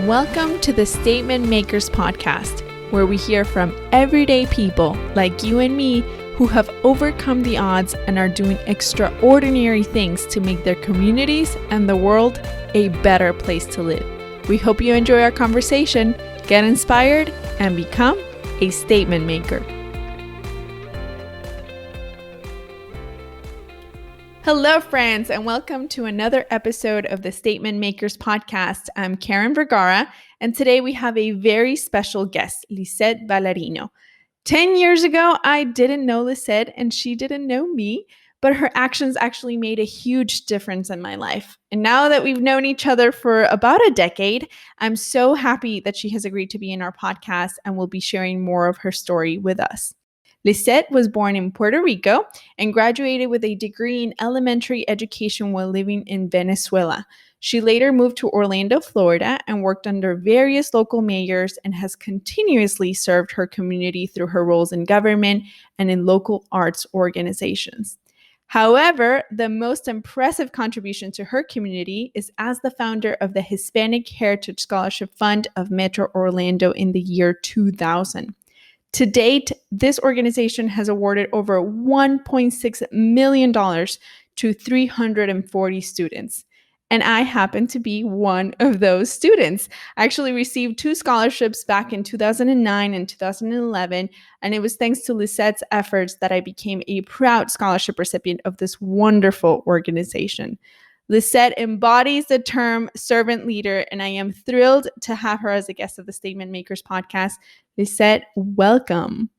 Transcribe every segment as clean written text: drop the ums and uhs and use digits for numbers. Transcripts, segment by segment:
Welcome to the Statement Makers podcast, where we hear from everyday people like you and me who have overcome the odds and are doing extraordinary things to make their communities and the world a better place to live. We hope you enjoy our conversation, get inspired, and become a statement maker. Hello, friends, and welcome to another episode of the Statement Makers podcast. I'm Karen Vergara, and today we have a very special guest, Lizette Valarino. 10 years ago, I didn't know Lizette, and she didn't know me, but her actions actually made a huge difference in my life. And now that we've known each other for about a decade, I'm so happy that she has agreed to be in our podcast and will be sharing more of her story with us. Lizette was born in Puerto Rico and graduated with a degree in elementary education while living in Venezuela. She later moved to Orlando, Florida, and worked under various local mayors and has continuously served her community through her roles in government and in local arts organizations. However, the most impressive contribution to her community is as the founder of the Hispanic Heritage Scholarship Fund of Metro Orlando in the year 2000. To date, this organization has awarded over $1.6 million to 340 students. And I happen to be one of those students. I actually received 2 scholarships back in 2009 and 2011, and it was thanks to Lizette's efforts that I became a proud scholarship recipient of this wonderful organization. Lizette embodies the term servant leader, and I am thrilled to have her as a guest of the Statement Makers podcast. Lizette, welcome.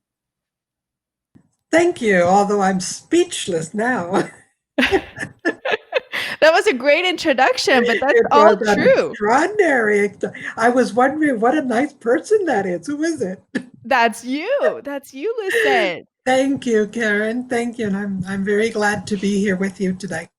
Thank you, although I'm speechless now. That was a great introduction, but that's all true. Extraordinary. I was wondering what a nice person that is. Who is it? That's you. That's you, Lizette. Thank you, Karen. Thank you. And I'm very glad to be here with you today.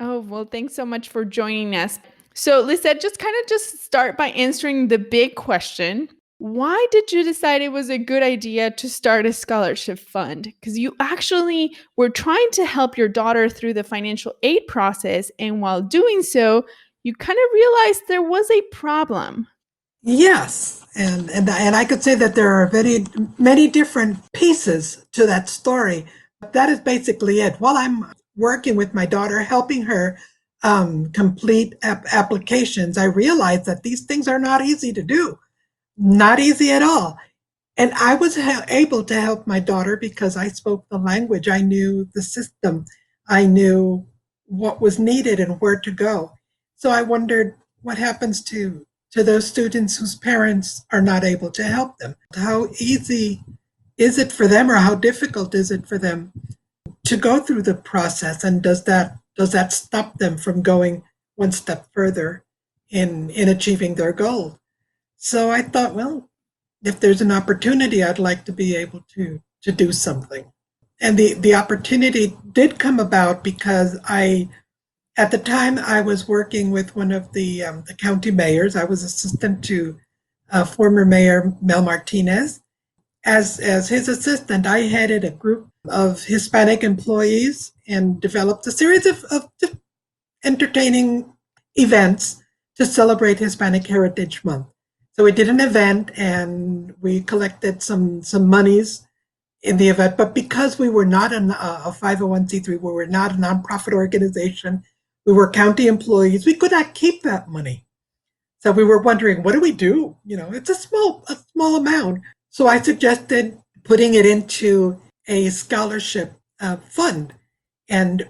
Oh, well, thanks so much for joining us. So, Lizette, just start by answering the big question. Why did you decide it was a good idea to start a scholarship fund? Because you actually were trying to help your daughter through the financial aid process. And while doing so, you kind of realized there was a problem. Yes. And I could say that there are many different pieces to that story. That is basically it. While I'm working with my daughter, helping her complete applications, I realized that these things are not easy to do. Not easy at all. And I was able to help my daughter because I spoke the language. I knew the system. I knew what was needed and where to go. So I wondered what happens to those students whose parents are not able to help them. How easy is it for them, or how difficult is it for them to go through the process? And does that stop them from going one step further in achieving their goal? So I thought, well, if there's an opportunity, I'd like to be able to do something. And the opportunity did come about because at the time, I was working with one of the county mayors. I was assistant to former Mayor Mel Martinez. As his assistant, I headed a group of Hispanic employees and developed a series of entertaining events to celebrate Hispanic Heritage Month. So we did an event and we collected some monies in the event, but because we were not a 501c3, we were not a nonprofit organization, we were county employees, we could not keep that money. So we were wondering, what do we do? It's a small amount. So I suggested putting it into a scholarship fund. And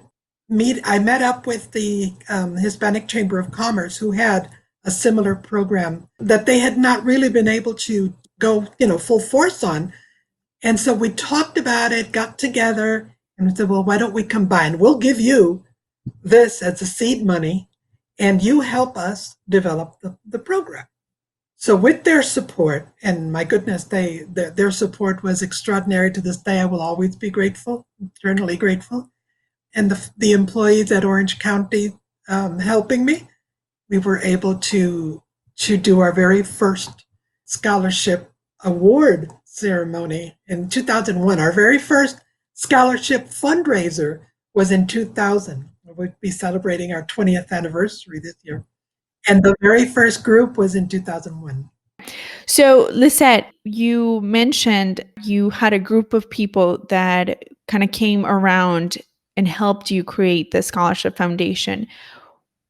I met up with the Hispanic Chamber of Commerce, who had a similar program that they had not really been able to go, full force on. And so we talked about it, got together, and we said, well, why don't we combine? We'll give you this as a seed money, and you help us develop the program. So with their support, and my goodness, their support was extraordinary. To this day, I will always be grateful, eternally grateful. And the employees at Orange County helping me, we were able to do our very first scholarship award ceremony in 2001. Our very first scholarship fundraiser was in 2000. We'll be celebrating our 20th anniversary this year. And the very first group was in 2001. So, Lisette, you mentioned you had a group of people that kind of came around and helped you create the Scholarship Foundation.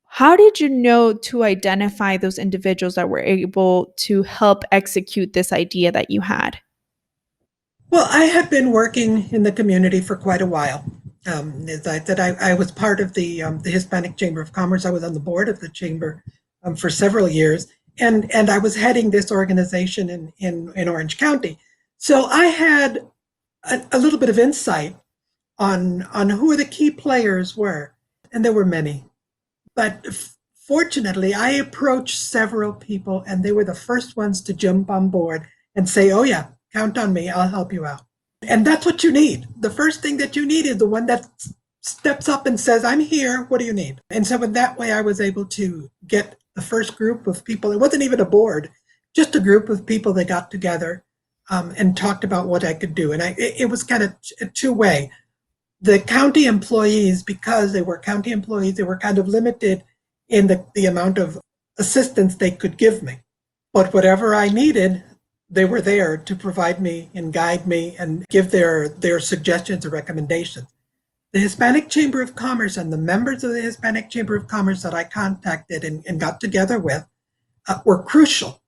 How did you know to identify those individuals that were able to help execute this idea that you had? Well, I had been working in the community for quite a while. As I said, I was part of the Hispanic Chamber of Commerce. I was on the board of the chamber for several years, and I was heading this organization in Orange County. So I had a little bit of insight on who the key players were, and there were many. But fortunately, I approached several people, and they were the first ones to jump on board and say, "Oh yeah, count on me. I'll help you out." And that's what you need. The first thing that you need is the one that steps up and says, "I'm here. What do you need?" And so in that way, I was able to get the first group of people. It wasn't even a board, just a group of people that got together and talked about what I could do. And it was kind of a two-way. The county employees, because they were county employees, they were kind of limited in the amount of assistance they could give me. But whatever I needed, they were there to provide me and guide me and give their suggestions or recommendations. The Hispanic Chamber of Commerce and the members of the Hispanic Chamber of Commerce that I contacted and got together with were crucial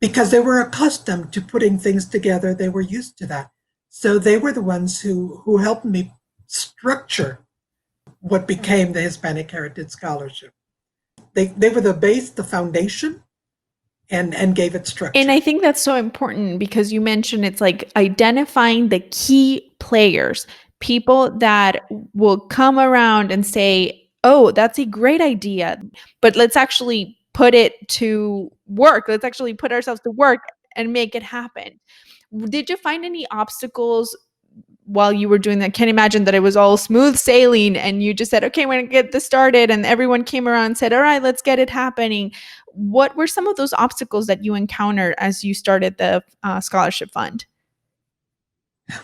because they were accustomed to putting things together. They were used to that. So they were the ones who helped me structure what became the Hispanic Heritage Scholarship. They were the base, the foundation, and gave it structure. And I think that's so important because you mentioned it's like identifying the key players, people that will come around and say, "Oh, that's a great idea, but let's actually put it to work. Let's actually put ourselves to work and make it happen." Did you find any obstacles while you were doing that? Can't imagine that it was all smooth sailing and you just said, "Okay, we're gonna get this started," and everyone came around and said, "All right, let's get it happening." What were some of those obstacles that you encountered as you started the scholarship fund?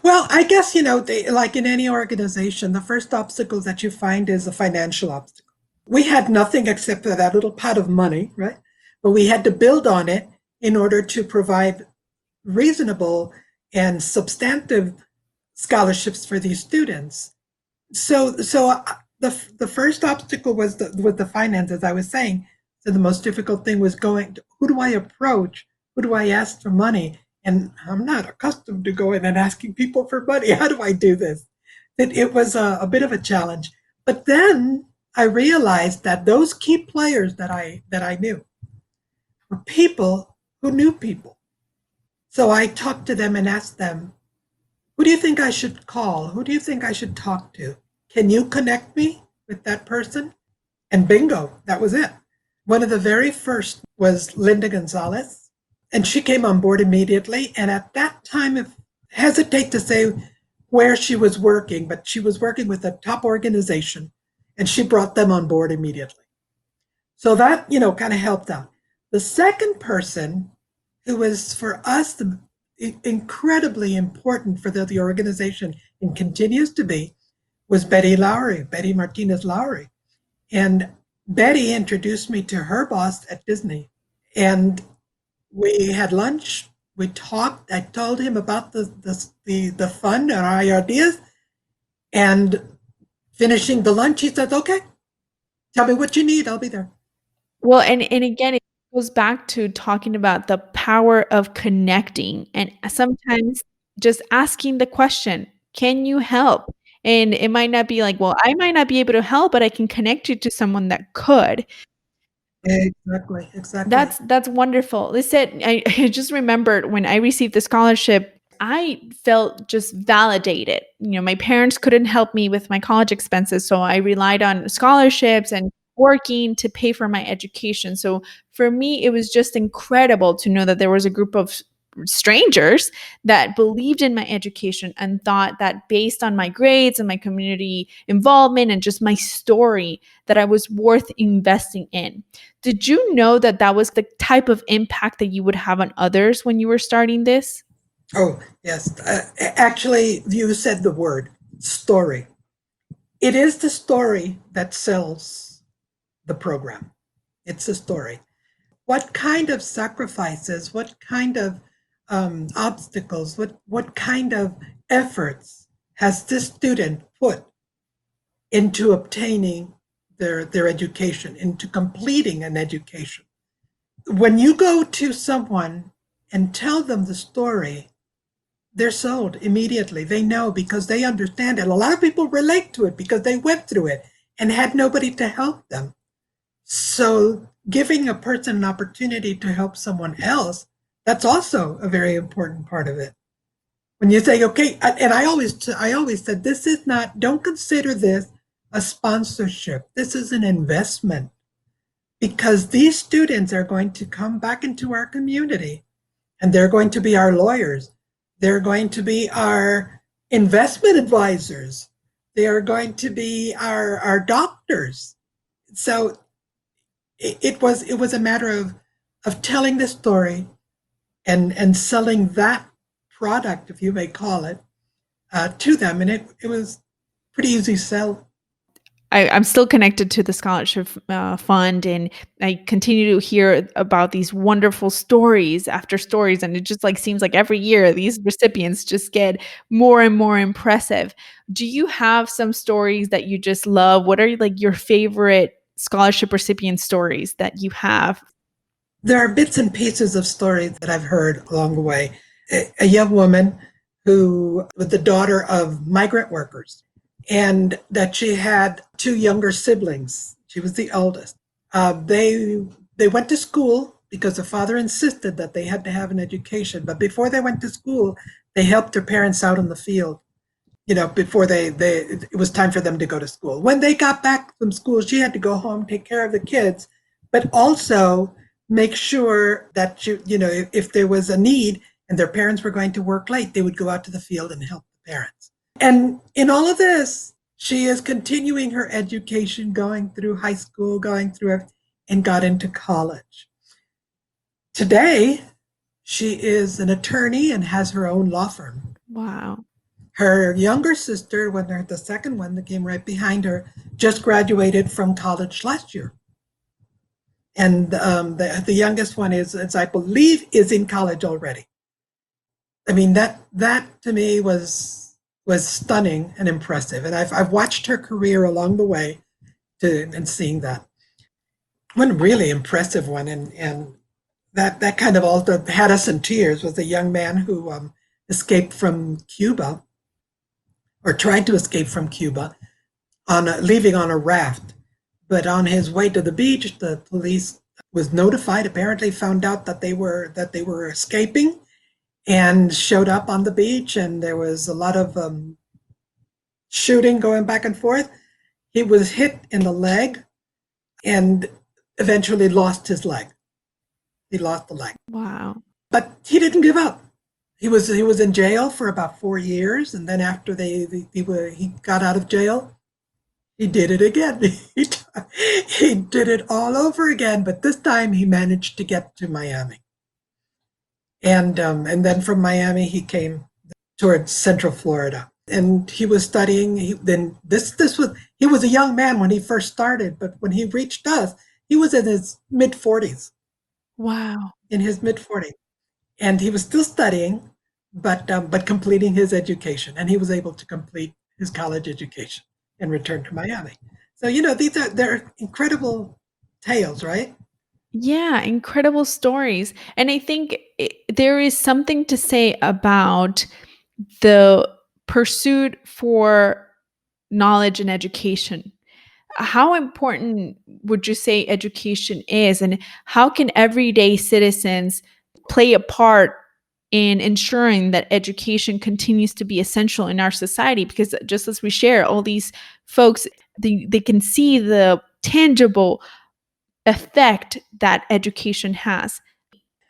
Well, I guess, like in any organization, the first obstacle that you find is a financial obstacle. We had nothing except for that little pot of money, right? But we had to build on it in order to provide reasonable and substantive scholarships for these students. So the first obstacle was the finances. I was saying, so the most difficult thing was going. Who do I approach? Who do I ask for money? And I'm not accustomed to going and asking people for money. How do I do this? It was a bit of a challenge. But then I realized that those key players that I knew were people who knew people. So I talked to them and asked them, who do you think I should call? Who do you think I should talk to? Can you connect me with that person? And bingo, that was it. One of the very first was Linda Gonzalez, and she came on board immediately. And at that time, I hesitate to say where she was working, but she was working with a top organization, and she brought them on board immediately. So that, kind of helped out. The second person who was for us incredibly important for the organization and continues to be was Betty Martinez Lowry. And Betty introduced me to her boss at Disney. And we had lunch. We talked. I told him about the fund and our ideas. And finishing the lunch, he said, "Okay, tell me what you need. I'll be there." Well, and again, it goes back to talking about the power of connecting and sometimes just asking the question, "Can you help?" And it might not be like, "Well, I might not be able to help, but I can connect you to someone that could." Exactly, exactly. That's wonderful. Listen, I just remembered when I received the scholarship, I felt just validated. My parents couldn't help me with my college expenses, so I relied on scholarships and working to pay for my education. So for me, it was just incredible to know that there was a group of strangers that believed in my education and thought that based on my grades and my community involvement and just my story that I was worth investing in. Did you know that that was the type of impact that you would have on others when you were starting this? Oh, yes. Actually, you said the word story. It is the story that sells the program. It's a story. What kind of sacrifices, what kind of obstacles, what kind of efforts has this student put into obtaining their education, into completing an education? When you go to someone and tell them the story, they're sold immediately. They know because they understand it. A lot of people relate to it because they went through it and had nobody to help them. So giving a person an opportunity to help someone else, that's also a very important part of it. When you say, okay, and I always said, this is not, don't consider this a sponsorship. This is an investment because these students are going to come back into our community and they're going to be our lawyers. They're going to be our investment advisors. They are going to be our doctors. So it was a matter of telling the story and selling that product, if you may call it, to them, and it was pretty easy sell. I'm still connected to the scholarship fund, and I continue to hear about these wonderful stories after stories, and it just like seems like every year these recipients just get more and more impressive. Do you have some stories that you just love? What are like your favorite scholarship recipient stories that you have? There are bits and pieces of stories that I've heard along the way. A young woman who was the daughter of migrant workers, and that she had two younger siblings. She was the eldest. They went to school because the father insisted that they had to have an education. But before they went to school, they helped their parents out in the field. Before they it was time for them to go to school. When they got back from school, she had to go home, take care of the kids, but also make sure that if there was a need and their parents were going to work late, they would go out to the field and help the parents. And in all of this, she is continuing her education, going through high school, going through everything, and got into college. Today, she is an attorney and has her own law firm. Wow. Her younger sister, the second one that came right behind her, just graduated from college last year. And the youngest one is, I believe, is in college already. I mean, that to me was stunning and impressive. And I've watched her career along the way and seeing that. One really impressive one, and that kind of also had us in tears, was a young man who escaped from Cuba, or tried to escape from Cuba, leaving on a raft. But on his way to the beach, the police was notified. Apparently, found out that they were escaping, and showed up on the beach. And there was a lot of shooting going back and forth. He was hit in the leg, and eventually lost his leg. He lost the leg, Wow. but he didn't give up. He was in jail for about 4 years, and then after he got out of jail, he did it again. He did it all over again, but this time he managed to get to Miami. And then from Miami he came towards Central Florida, and he was studying. Then this was he was a young man when he first started, but when he reached us, he was in his mid 40s. Wow. In his mid 40s, and he was still studying, but completing his education, and he was able to complete his college education and return to Miami. So they're incredible tales, right? Yeah, incredible stories. And I think there is something to say about the pursuit for knowledge and education. How important would you say education is, and how can everyday citizens play a part in ensuring that education continues to be essential in our society? Because just as we share, all these folks, they can see the tangible effect that education has.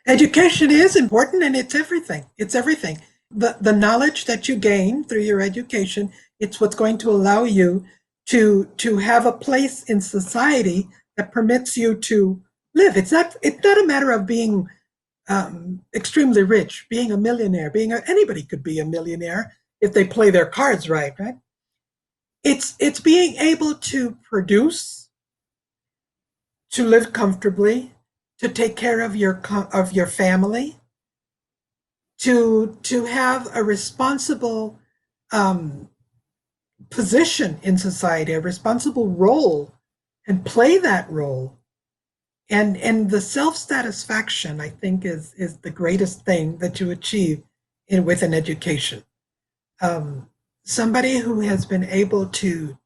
Education is important, and it's everything. It's everything. The knowledge that you gain through your education, it's what's going to allow you to have a place in society that permits you to live. It's not a matter of being extremely rich, being a millionaire. Anybody could be a millionaire if they play their cards right, right? It's being able to produce, to live comfortably, to take care of your family, to have a responsible um, position in society, a responsible role, and play that role. And the self satisfaction, I think, is the greatest thing that you achieve with an education. Um, Somebody who has been able to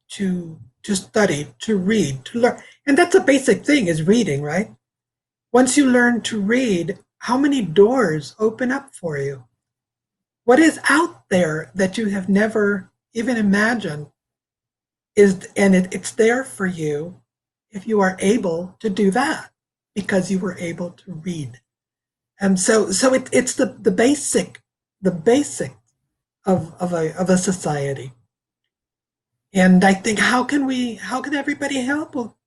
study, to read, to learn, and that's a basic thing is reading, right? Once you learn to read, how many doors open up for you? What is out there that you have never even imagined it's there for you if you are able to do that because you were able to read. It's the basic of a society. And I think how can everybody help? Well,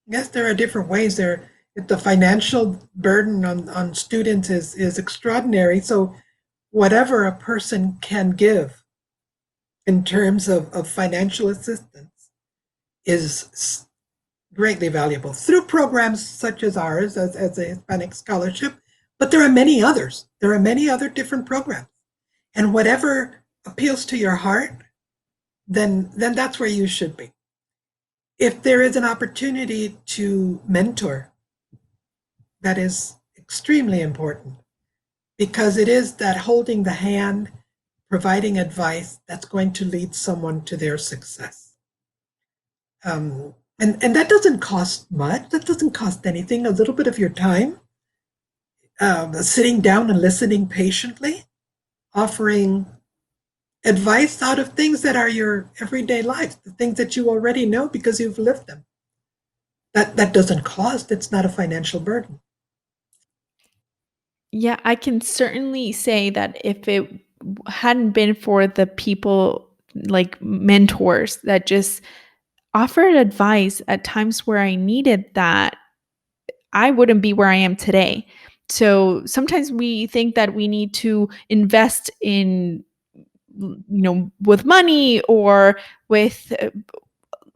I guess there are different ways there. The financial burden on students is extraordinary. So whatever a person can give in terms of financial assistance is greatly valuable through programs such as ours as a Hispanic scholarship, but there are many others. There are many other different programs. And whatever appeals to your heart, then that's where you should be. If there is an opportunity to mentor, that is extremely important because it is that holding the hand, providing advice that's going to lead someone to their success. And that doesn't cost much. That doesn't cost anything. A little bit of your time, sitting down and listening patiently, offering advice out of things that are your everyday life, the things that you already know because you've lived them. That doesn't cost. It's not a financial burden. Yeah, I can certainly say that if it hadn't been for the people like mentors that just offered advice at times where I needed that, I wouldn't be where I am today. So sometimes we think that we need to invest in, with money or with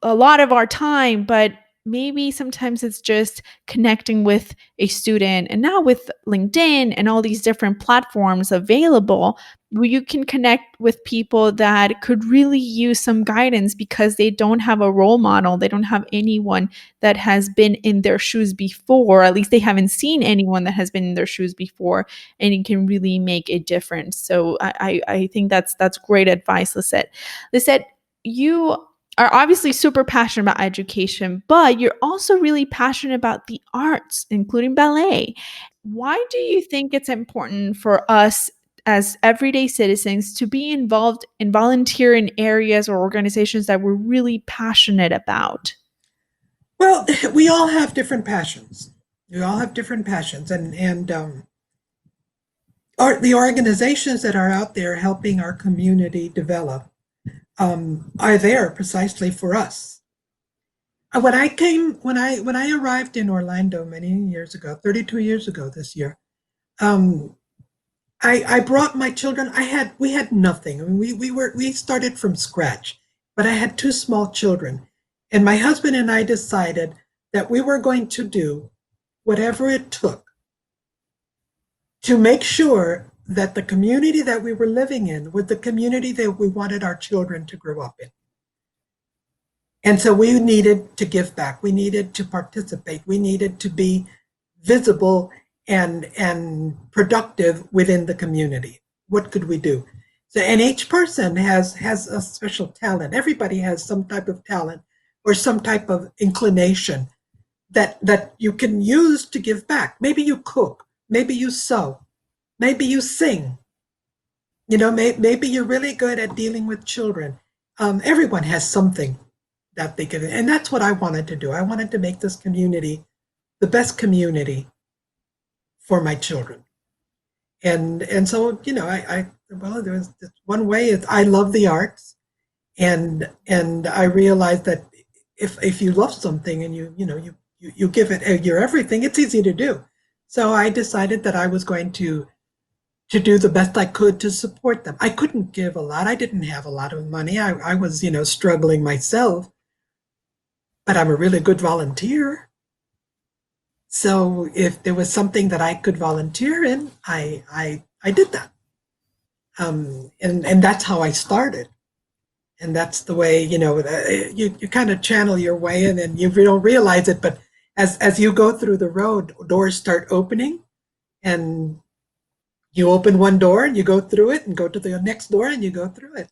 a lot of our time, but maybe sometimes it's just connecting with a student. And now with LinkedIn and all these different platforms available, where you can connect with people that could really use some guidance because they don't have a role model. They don't have anyone that has been in their shoes before. At least they haven't seen anyone that has been in their shoes before, and it can really make a difference. So I think that's great advice, Lisette. Lisette, you are obviously super passionate about education, but you're also really passionate about the arts, including ballet. Why do you think it's important for us as everyday citizens to be involved and volunteer in areas or organizations that we're really passionate about? Well, we all have different passions. We all have different passions, and the organizations that are out there helping our community develop are there precisely for us. When I arrived in Orlando many years ago, 32 years ago this year, um, I brought my children. We had nothing. I mean, we started from scratch, but I had two small children, and my husband and I decided that we were going to do whatever it took to make sure that the community that we were living in was the community that we wanted our children to grow up in. And so we needed to give back. We needed to participate. We needed to be visible and productive within the community. What could we do? So, and each person has a special talent. Everybody has some type of talent or some type of inclination that you can use to give back. Maybe you cook, maybe you sew, maybe you sing. Maybe you're really good at dealing with children. Everyone has something that they can, and that's what I wanted to do. I wanted to make this community the best community for my children. And so I well, there was this one way is I love the arts, and I realized that if you love something and you give it your everything, it's easy to do. So I decided that I was going to do the best I could to support them. I couldn't give a lot. I didn't have a lot of money. I was struggling myself, but I'm a really good volunteer. So if there was something that I could volunteer in, I did that. And that's how I started. And that's the way, you kind of channel your way in, and you don't realize it, but as you go through the road, doors start opening, and you open one door and you go through it and go to the next door and you go through it.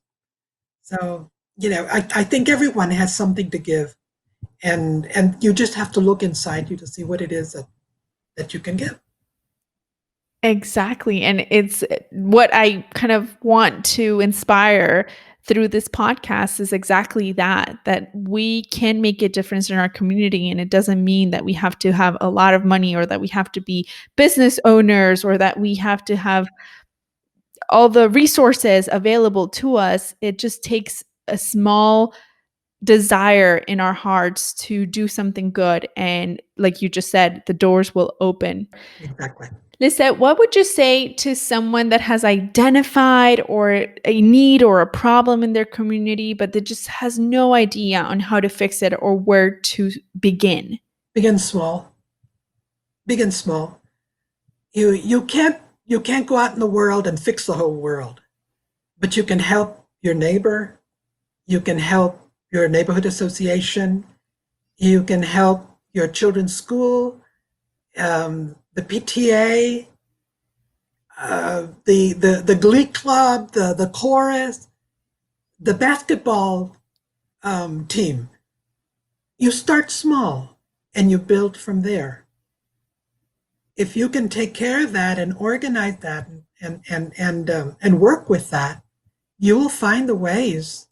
So, I think everyone has something to give, and you just have to look inside you to see what it is that you can give. Exactly. And it's what I kind of want to inspire through this podcast is exactly that we can make a difference in our community. And it doesn't mean that we have to have a lot of money or that we have to be business owners or that we have to have all the resources available to us. It just takes a small desire in our hearts to do something good. And like you just said, the doors will open. Exactly. Lisette, what would you say to someone that has identified or a need or a problem in their community, but that just has no idea on how to fix it or where to begin? Begin small. Begin small. You can't go out in the world and fix the whole world, but you can help your neighbor. You can help your neighborhood association. You can help your children's school, the PTA, the Glee Club, the chorus, the basketball team. You start small and you build from there. If you can take care of that and organize that and work with that, you will find the ways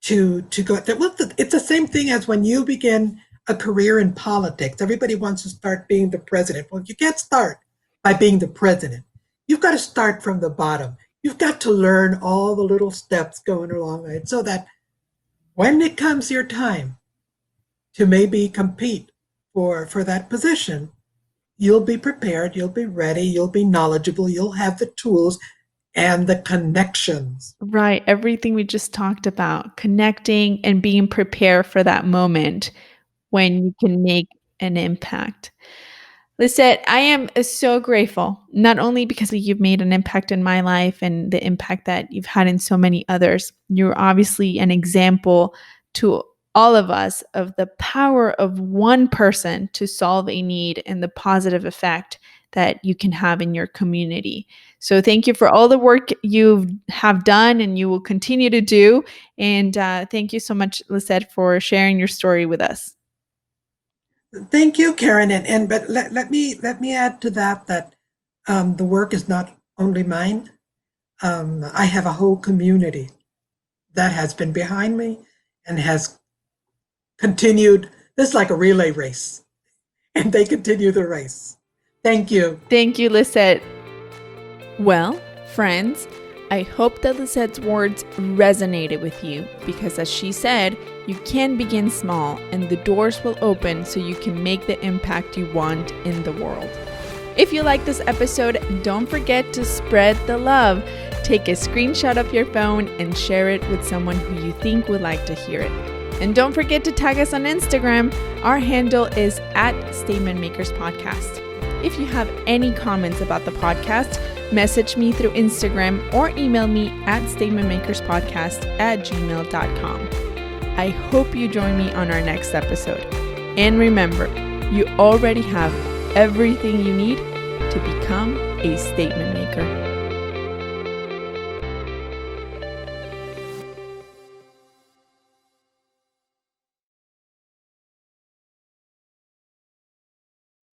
to go. Well, it's the same thing as when you begin a career in politics. Everybody wants to start being the president. Well, you can't start by being the president. You've got to start from the bottom. You've got to learn all the little steps going along it, so that when it comes your time to maybe compete for that position, you'll be prepared, you'll be ready, you'll be knowledgeable, you'll have the tools and the connections. Right. Everything we just talked about, connecting and being prepared for that moment when you can make an impact. Lisette, I am so grateful, not only because you've made an impact in my life and the impact that you've had in so many others. You're obviously an example to all of us of the power of one person to solve a need and the positive effect that you can have in your community. So thank you for all the work you have done and you will continue to do. And thank you so much, Lisette, for sharing your story with us. Thank you, Karen. And but let me add to that the work is not only mine. I have a whole community that has been behind me and has continued. This is like a relay race, and they continue the race. Thank you. Thank you, Lisette. Well, friends, I hope that Lisette's words resonated with you because, as she said, you can begin small and the doors will open so you can make the impact you want in the world. If you like this episode, don't forget to spread the love. Take a screenshot of your phone and share it with someone who you think would like to hear it. And don't forget to tag us on Instagram. Our handle is @StatementMakersPodcast. If you have any comments about the podcast, message me through Instagram or email me at statementmakerspodcast@gmail.com. I hope you join me on our next episode. And remember, you already have everything you need to become a statement maker.